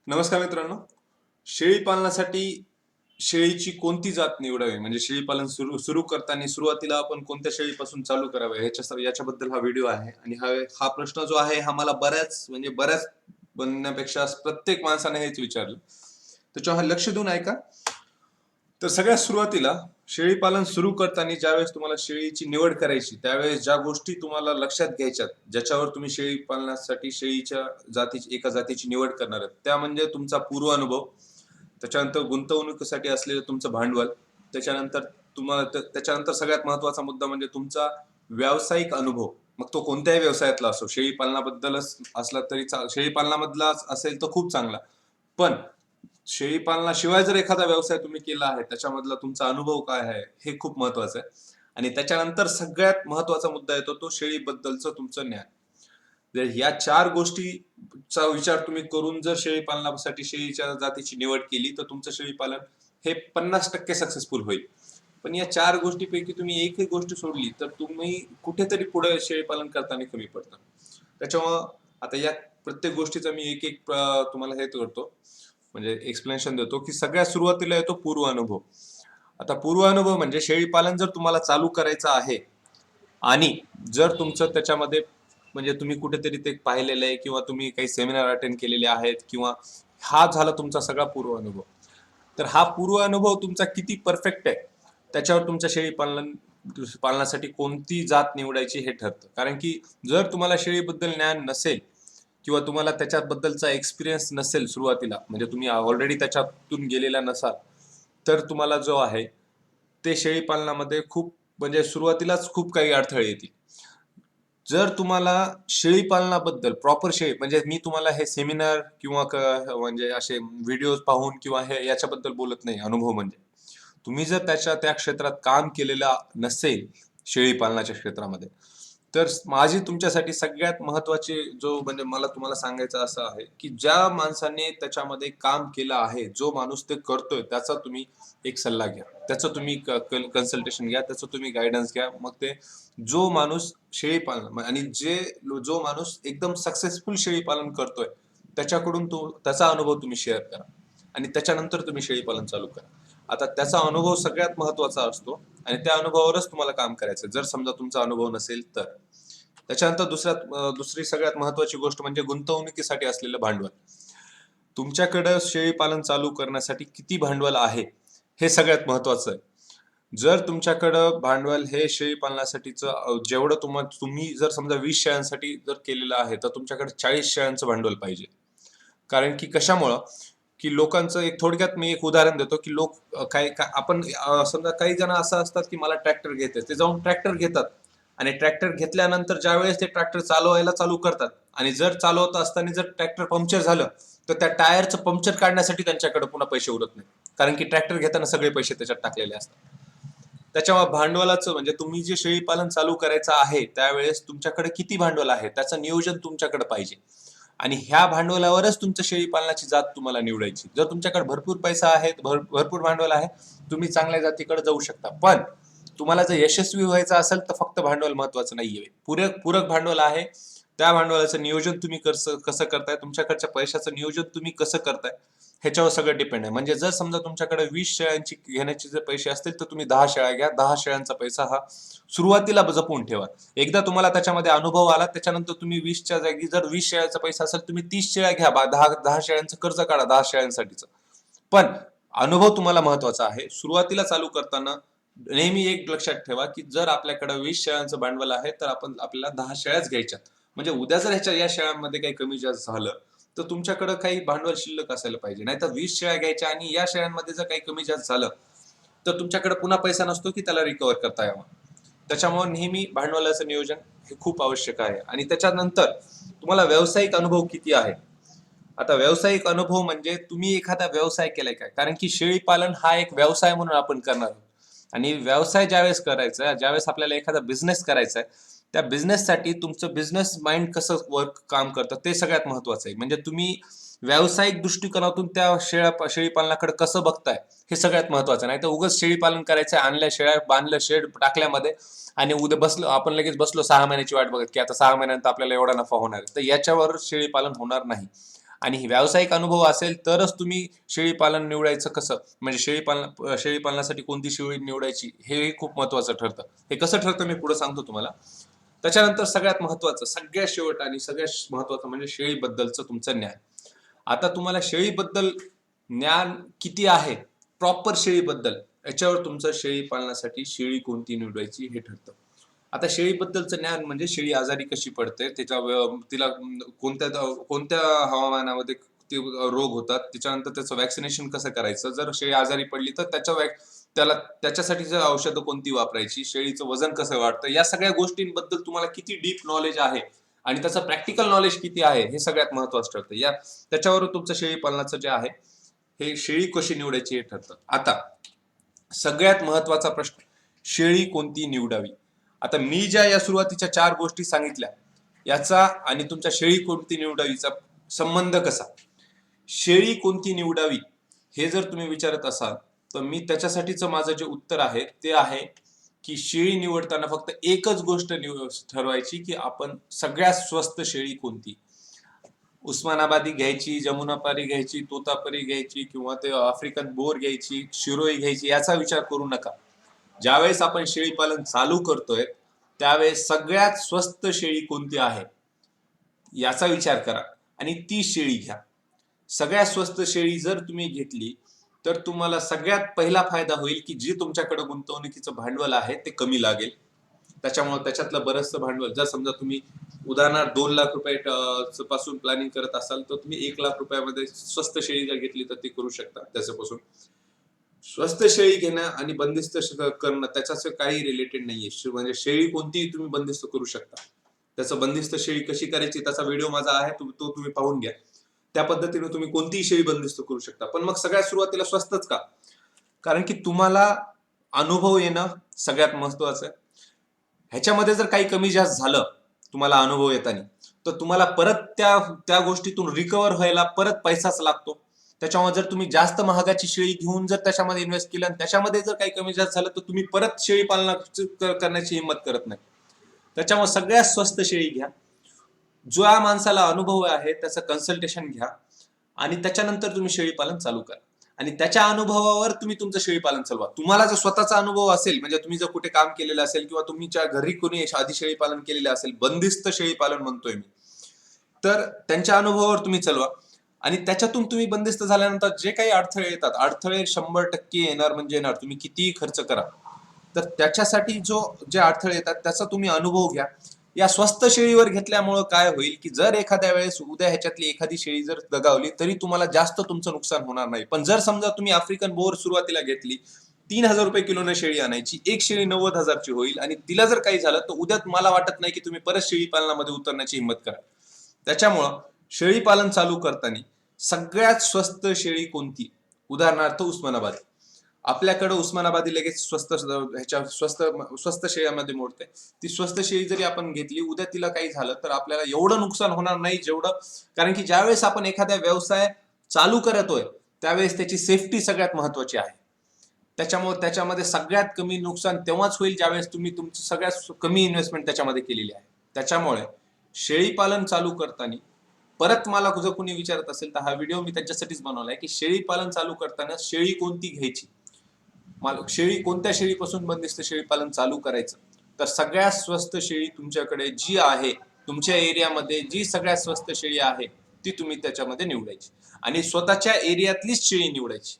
नमस्कार मित्रांनो. शेळी पालनासाठी शेळीची कोणती जात निवडावी म्हणजे शेळी पालन सुरू सुरू करताना सुरुवातीला आपण कोणत्या शेळीपासून चालू करावे याच्याबद्दल हा व्हिडिओ आहे. आणि हा प्रश्न जो आहे हा मला बऱ्याच बनण्यापेक्षा प्रत्येक माणसाने हेच विचारलं. त्याच्यावर हा लक्ष देऊन ऐका. तर सगळ्यात सुरुवातीला शेळी पालन सुरू करताना ज्यावेळेस तुम्हाला शेळीची निवड करायची त्यावेळेस ज्या गोष्टी तुम्हाला लक्षात घ्यायच्यात, ज्याच्यावर तुम्ही शेळी पालनासाठी एका जातीची निवड करणार आहात, त्या म्हणजे तुमचा पूर्व अनुभव, त्याच्यानंतर गुंतवणुकीसाठी असलेलं तुमचं भांडवल, त्याच्यानंतर सगळ्यात महत्वाचा मुद्दा म्हणजे तुमचा व्यावसायिक अनुभव. मग तो कोणत्याही व्यवसायातला असो, शेळी पालनाबद्दलच असला तरी शेळी पालनामधला असेल तर खूप चांगला. पण शेळी पालनाशिवाय जर एखादा व्यवसाय तुम्ही केला आहे त्याच्यामधला तुमचा अनुभव काय आहे हे खूप महत्वाचं आहे. आणि त्याच्यानंतर सगळ्यात महत्वाचा मुद्दा येतो तो शेळीबद्दलचं तुमचं ज्ञान. जर या चार गोष्टीचा विचार तुम्ही करून जर शेळी पालनासाठी शेळीच्या जातीची निवड केली तर तुमचं शेळी पालन हे 50% सक्सेसफुल होईल. पण या चार गोष्टीपैकी तुम्ही एकही गोष्ट सोडली तर तुम्ही कुठेतरी पुढे शेळी पालन करताना कमी पडता. त्याच्यामुळं आता या प्रत्येक गोष्टीचा मी एक एक तुम्हाला हे करतो, म्हणजे एक्सप्लेनेशन देतो की सगळ्यात सुरुवातीला येतो पूर्व अनुभव. आता पूर्व अनुभव म्हणजे शेळी पालन जर तुम्हाला चालू करायचं आहे आणि जर तुमचं त्याच्यामध्ये म्हणजे तुम्ही कुठेतरी ते पाहिलेलं आहे किंवा तुम्ही काही सेमिनार अटेंड केलेले आहेत किंवा हा झाला तुमचा सगळा पूर्व अनुभव. तर हा पूर्व अनुभव तुमचा किती परफेक्ट आहे त्याच्यावर तुमच्या पालनासाठी कोणती जात निवडायची हे ठरतं. कारण की जर तुम्हाला शेळीबद्दल ज्ञान नसेल किंवा तुम्हाला त्याच्याबद्दलचा एक्सपिरियन्स नसेल सुरुवातीला, म्हणजे तुम्ही ऑलरेडी त्याच्यातून गेलेला नसाल, तर तुम्हाला जो आहे ते शेळी पालनामध्ये खूप म्हणजे सुरुवातीलाच खूप काही अडथळे येतील. जर तुम्हाला शेळी पालनाबद्दल प्रॉपर शेळी म्हणजे मी तुम्हाला हे सेमिनार किंवा म्हणजे असे व्हिडिओ पाहून किंवा हे याच्याबद्दल बोलत नाही. अनुभव म्हणजे तुम्ही जर त्या क्षेत्रात काम केलेलं नसेल शेळी पालनाच्या क्षेत्रामध्ये, तर माझी तुमच्यासाठी सगळ्यात महत्वाची जो म्हणजे मला तुम्हाला सांगायचं असं आहे की ज्या माणसाने त्याच्यामध्ये काम केलं आहे, जो माणूस ते करतोय त्याचा तुम्ही एक सल्ला घ्या, त्याचं तुम्ही कन्सल्टेशन घ्या, त्याचं तुम्ही गायडन्स घ्या. मग ते जो माणूस शेळी पालन आणि जो माणूस एकदम सक्सेसफुल शेळी पालन करतोय त्याच्याकडून त्याचा अनुभव तुम्ही शेअर करा आणि त्याच्यानंतर तुम्ही शेळी पालन चालू करा. आता त्याचा अनुभव सगळ्यात महत्वाचा असतो आणि त्या अनुभवावरच तुम्हाला काम करायचं जर समजा तुमचा अनुभव नसेल तर. त्याच्यानंतर दुसरी सगळ्यात महत्वाची गोष्ट म्हणजे गुंतवणुकीसाठी असलेलं भांडवल. तुमच्याकडे शेळी पालन चालू करण्यासाठी किती भांडवल आहे हे सगळ्यात महत्वाचं आहे. जर तुमच्याकडं भांडवल हे शेळी पालनासाठीचं जेवढं तुम्ही जर समजा 20 शेळ्यांसाठी जर केलेलं आहे तर तुमच्याकडे 40 शेळ्यांचं भांडवल पाहिजे. कारण की कशामुळं की लोकांचं एक थोडक्यात मी एक उदाहरण देतो की लोक आपण समजा काही जण असं असतात की मला ट्रॅक्टर घ्यायचं, ते जाऊन ट्रॅक्टर घेतात आणि ट्रॅक्टर घेतल्यानंतर ज्या वेळेस ते ट्रॅक्टर चालवायला चालू करतात आणि जर चालवत असताना जर ट्रॅक्टर पंक्चर झालं तर त्या टायरचं पंक्चर काढण्यासाठी त्यांच्याकडे पुन्हा पैसे उरत नाही. कारण की ट्रॅक्टर घेताना सगळे पैसे त्याच्यात टाकलेले असतात. त्याच्यामुळे भांडवलाचं म्हणजे तुम्ही जे शेळी पालन चालू करायचं आहे त्यावेळेस तुमच्याकडे किती भांडवल आहे त्याचं नियोजन तुमच्याकडे पाहिजे आणि ह्या भांडवलावरच तुमचं शेळी पालनाची जात तुम्हाला निवडायची. जर तुमच्याकडे भरपूर पैसा आहे, भरपूर भांडवल आहे, तुम्ही चांगल्या जातीकडे जाऊ शकता. पण तुम्हाला जर यशस्वी व्हायचं असेल तर फक्त भांडवल महत्वाचं नाहीये. पूरक भांडवल आहे, त्या भांडवलाचं नियोजन तुम्ही कसं करताय, तुमच्याकडच्या पैशाचं नियोजन तुम्ही कसं करताय ह्याच्यावर सगळं डिपेंड आहे. म्हणजे जर समजा तुमच्याकडे 20 शेळ्यांची घेण्याचे जर पैसे असतील तर तुम्ही 10 शेळ्या घ्या. 10 शेळ्यांचा पैसा हा सुरुवातीला जपून ठेवा. एकदा तुम्हाला त्याच्यामध्ये अनुभव आला त्याच्यानंतर तुम्ही 20च्या जागी जर 20 शेळ्याचा पैसा असेल तुम्ही 30 शेळ्या घ्या. 10 शेळ्यांचं कर्ज काढा 10 शेळ्यांसाठीचं. पण अनुभव तुम्हाला महत्वाचा आहे. सुरुवातीला चालू करताना नेहमी एक लक्षात ठेवा की जर आपल्याकडे 20 शेळ्यांचं भांडवल आहे तर आपल्याला 10 शेळ्याच घ्यायच्या. म्हणजे उद्या जर या शेळ्यांमध्ये काही कमी जास्त झालं तर तुमच्याकडे काही भांडवल शिल्लक असायला पाहिजे. नाही तर 20 शेळ्या घ्यायच्या आणि या शेळ्यांमध्ये जर काही कमी जास्त झालं तर तुमच्याकडे पुन्हा पैसा नसतो की त्याला रिकव्हर करता यावा. त्याच्यामुळे नेहमी भांडवलाचं नियोजन हे खूप आवश्यक आहे. आणि त्याच्यानंतर तुम्हाला व्यावसायिक अनुभव किती आहे. आता व्यावसायिक अनुभव म्हणजे तुम्ही एखादा व्यवसाय केलाय काय, कारण की शेळी पालन हा एक व्यवसाय म्हणून आपण करणार आहोत. आणि व्यवसाय ज्यावेळेस करायचा, ज्यावेळेस आपल्याला एखादा बिझनेस करायचा आहे त्या बिझनेससाठी तुमचं बिझनेस माइंड कसं काम करतं ते सगळ्यात महत्वाचं आहे. म्हणजे तुम्ही व्यावसायिक दृष्टिकोनातून त्या शेळी पालनाकडे कसं बघताय हे सगळ्यात महत्वाचं. नाही तर उगाच शेळी पालन करायचंय, आणल्या शेळ्या, बांधलं शेड टाकल्यामध्ये आणि उद्या आपण लगेच बसलो 6 महिन्याची वाट बघत की आता 6 महिन्यानंतर आपल्याला एवढा नफा होणार आहे, तर याच्यावर शेळी पालन होणार नाही. आणि व्यावसायिक अनुभव असेल तरच तुम्ही शेळीपालन निवडायचं कसं, म्हणजे शेळीपालनासाठी कोणती शेळी निवडायची हे खूप महत्वाचं ठरतं. हे कसं ठरतं मी पुढे सांगतो तुम्हाला. त्याच्यानंतर सगळ्यात महत्वाचं, सगळ्यात शेवट आणि सगळ्यात महत्वाचं म्हणजे शेळीबद्दलचं तुमचं ज्ञान. आता तुम्हाला शेळीबद्दल ज्ञान किती आहे, प्रॉपर शेळीबद्दल, याच्यावर तुमचं शेळी पालनासाठी शेळी कोणती निवडायची हे ठरतं. आता शेळीबद्दलचं ज्ञान म्हणजे शेळी आजारी कशी पडते, तिला कोणत्या कोणत्या हवामानामध्ये ते रोग होतात, त्याच्यानंतर त्याचं वॅक्सिनेशन कसं करायचं, जर शेळी आजारी पडली तर त्याच्यासाठी जर औषधं कोणती वापरायची, शेळीचं वजन कसं वाढतं, या सगळ्या गोष्टींबद्दल तुम्हाला किती डीप नॉलेज आहे आणि त्याचं प्रॅक्टिकल नॉलेज किती आहे हे सगळ्यात महत्वाचं ठरतं. त्याच्यावर तुमचं शेळी पालनाचं जे आहे हे शेळी कशी निवडायची हे ठरतं. आता सगळ्यात महत्वाचा प्रश्न, शेळी कोणती निवडावी. आता मी ज्या या सुरुवातीच्या 4 गोष्टी सांगितल्या याचा आणि तुमच्या शेळी कोणती निवडावीचा संबंध कसा. शेळी कोणती निवडावी हे जर तुम्ही विचारत असाल तर मी त्याच्यासाठीचं माझं जे उत्तर आहे ते आहे की शेळी निवडताना फक्त एकच गोष्ट ठरवायची की आपण सगळ्यात स्वस्त शेळी कोणती. उस्मानाबादी घ्यायची, जमुनापारी घ्यायची, तोतापरी घ्यायची किंवा ते आफ्रिकन बोर घ्यायची, शिरोई घ्यायची याचा विचार करू नका. ज्यावेळेस आपण शेळी पालन चालू करतोय त्यावेळेस सगळ्यात स्वस्त शेळी कोणती आहे याचा विचार करा आणि ती शेळी घ्या. सगळ्यात स्वस्त शेळी जर तुम्ही घेतली तर तुम्हाला सगळ्यात पहिला फायदा होईल की जे तुमच्याकडे गुंतवणुकीचं भांडवल आहे ते कमी लागेल. त्याच्यामुळे त्याच्यातलं बरंचसं भांडवल, जर समजा तुम्ही उदाहरणार्थ 2 लाख रुपये पासून प्लॅनिंग करत असाल तर तुम्ही 1 लाख रुपयामध्ये स्वस्त शेळी जर घेतली तर ती करू शकता. त्याच्यापासून स्वस्त शेळी घेणं आणि बंदिस्त करणं त्याच्याचं काही रिलेटेड नाहीये. म्हणजे शेळी कोणतीही तुम्ही बंदिस्त करू शकता. त्याचं बंदिस्त शेळी कशी करायची त्याचा व्हिडिओ माझा आहे, तो तुम्ही पाहून घ्या. त्या पद्धतीने तुम्ही कोणतीही शेळी बंदिस्त करू शकता. पण मग सगळ्यात सुरुवातीला स्वस्तच का, कारण की तुम्हाला अनुभव येणं सगळ्यात महत्वाचं आहे. ह्याच्यामध्ये जर काही कमी जास्त झालं तुम्हाला अनुभव येताना तर तुम्हाला परत त्या गोष्टीतून रिकव्हर व्हायला परत पैसाच लागतो. त्याच्यामुळे जर तुम्ही जास्त महागाची शेळी घेऊन जर त्याच्यामध्ये इन्व्हेस्ट केलं आणि त्याच्यामध्ये जर काही कमी जास्त झालं तर तुम्ही परत शेळी पालन करण्याची हिंमत करत नाही. त्याच्यामुळे सगळ्यात स्वस्त शेळी घ्या. ज्या माणसाला अनुभव आहे त्याचं कन्सल्टेशन घ्या आणि त्याच्यानंतर तुम्ही शेळी पालन चालू करा आणि त्याच्या अनुभवावर तुम्ही तुमचं शेळी पालन चालवा. तुम्हाला जर स्वतःचा अनुभव असेल, म्हणजे तुम्ही जर कुठे काम केलेलं असेल किंवा तुमच्या घरी कोणी आधी शेळी पालन केलेलं असेल, बंदिस्त शेळी पालन म्हणतोय मी, तर त्यांच्या अनुभवावर तुम्ही चालवा आणि त्याच्यातून तुम्ही बंदिस्त झाल्यानंतर जे काही अडथळे येतात, अडथळे 100% येणार म्हणजे येणार. तुम्ही कितीही खर्च करा तर त्याच्यासाठी जे अडथळे येतात त्याचा तुम्ही अनुभव घ्या. या स्वस्त शेळीवर घेतल्यामुळं काय होईल की जर एखाद्या वेळेस उद्या ह्याच्यातली एखादी शेळी जर दगावली तरी तुम्हाला जास्त तुमचं नुकसान होणार नाही. पण जर समजा तुम्ही आफ्रिकन बोर सुरुवातीला घेतली, 3,000 रुपये किलोने शेळी आणायची, एक शेळी 90,000ची होईल आणि तिला जर काही झालं तर उद्या मला वाटत नाही की तुम्ही परत शेळी पालनामध्ये उतरण्याची हिंमत करा. त्याच्यामुळं शेळी पालन चालू करताना सगळ्यात स्वस्त शेळी कोणती, उदाहरणार्थ उस्मानाबादी. आपल्याकडे उस्मानाबादी लगेच स्वस्त शेळ्यामध्ये मोडते. ती स्वस्त शेळी जरी आपण घेतली, उद्या तिला काही झालं तर आपल्याला एवढं नुकसान होणार नाही जेवढं, कारण की ज्यावेळेस आपण एखाद्या व्यवसाय चालू करतोय त्यावेळेस त्याची सेफ्टी सगळ्यात महत्वाची आहे. त्याच्यामुळे त्याच्यामध्ये सगळ्यात कमी नुकसान तेव्हाच होईल ज्यावेळेस तुम्ही तुमची सगळ्यात कमी इन्व्हेस्टमेंट त्याच्यामध्ये केलेली आहे. त्याच्यामुळे शेळी पालन चालू करताना परत मला जर कोणी विचारत असेल तर हा व्हिडिओ मी त्याच्यासाठीच बनवलाय की शेळी पालन चालू करताना शेळी कोणती घ्यायची, कोणत्या शेळीपासून बंदिस्त शेळी पालन चालू करायचं. तर सगळ्यात स्वस्त शेळी तुमच्याकडे जी आहे, तुमच्या एरियामध्ये जी सगळ्यात स्वस्त शेळी आहे ती तुम्ही त्याच्यामध्ये निवडायची आणि स्वतःच्या एरियातलीच शेळी निवडायची.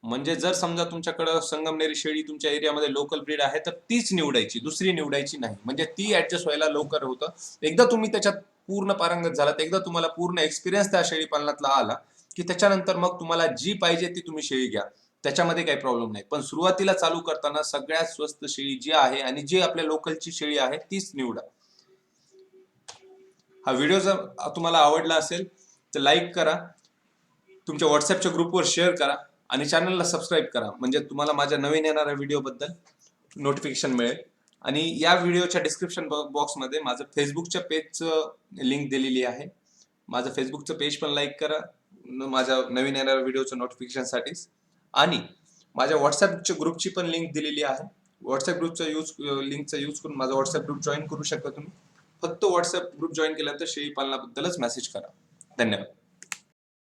म्हणजे जर समजा तुमच्याकडे संगमनेरी शेळी तुमच्या एरियामध्ये लोकल ब्रीड आहे तर तीच निवडायची, दुसरी निवडायची नाही. म्हणजे ती ऍडजस्ट व्हायला लवकर होतं. एकदा तुम्ही त्याच्यात पूर्ण पारंगत झालात, एकदा तुम्हाला पूर्ण एक्सपिरियन्स त्या शेळी पालनातला आला की त्याच्यानंतर मग तुम्हाला जी पाहिजे ती तुम्ही शेळी घ्या, त्याच्यामध्ये काही प्रॉब्लेम नाही. पण सुरुवातीला चालू करताना सगळ्यात स्वस्त शेळी जी आहे आणि जी आपल्या लोकलची शेळी आहे तीच निवडा. हा व्हिडिओ जर तुम्हाला आवडला असेल तर लाईक करा, तुमच्या व्हॉट्सअपच्या ग्रुपवर शेअर करा आणि चॅनलला सबस्क्राईब करा, म्हणजे तुम्हाला माझ्या नवीन येणाऱ्या व्हिडिओ बद्दल नोटिफिकेशन मिळेल. आणि या व्हिडिओच्या डिस्क्रिप्शन बॉक्समध्ये माझं फेसबुकच्या पेजचं लिंक दिलेली आहे. माझं फेसबुकचं पेज पण लाईक करा माझ्या नवीन येणाऱ्या व्हिडिओचं नोटिफिकेशनसाठीच. आणि माझ्या व्हॉट्सअपच्या ग्रुपची पण लिंक दिलेली आहे. व्हॉट्सअप ग्रुपचा लिंकचा यूज करून माझा व्हॉट्सअप ग्रुप जॉईन करू शकता तुम्ही. फक्त व्हॉट्सअप ग्रुप जॉईन केल्यानंतर शेळी पालनाबद्दलच मेसेज करा. धन्यवाद.